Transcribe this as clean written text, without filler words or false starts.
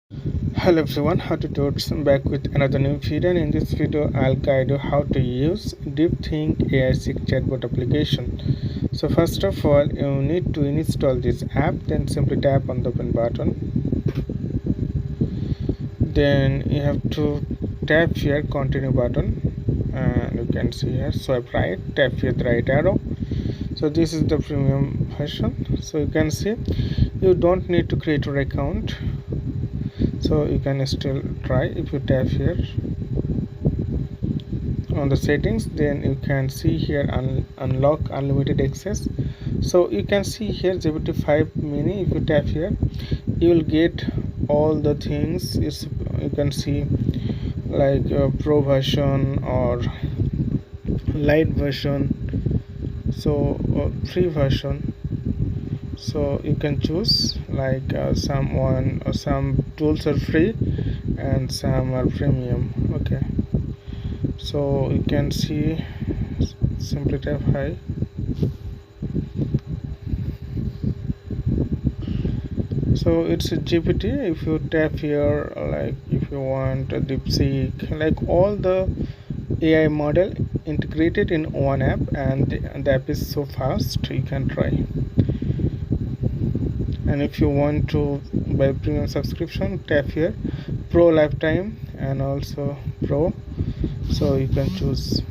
Hello everyone, how to do it? Back with another new video, and in this video I'll guide you how to use DeepThink AI-6 chatbot application. So first of all, you need to install this app, then simply tap on the open button. Then you have to tap here continue button, and you can see here swipe right, tap here the right arrow. So this is the premium version. So you can see you don't need to create your account, so you can still try. If you tap here on the settings, then you can see here unlock unlimited access. So you can see here GPT-5 mini. If you tap here, you will get all the things. You can see like pro version or light version, so free version. So you can choose like some tools are free and some are premium. Okay, so you can see, simply tap high. So it's a GPT. If you tap here, like if you want a DeepSeek, like all the AI model integrated in one app, and the app is so fast, you can try. And if you want to buy premium subscription, tap here pro lifetime and also pro, so you can choose.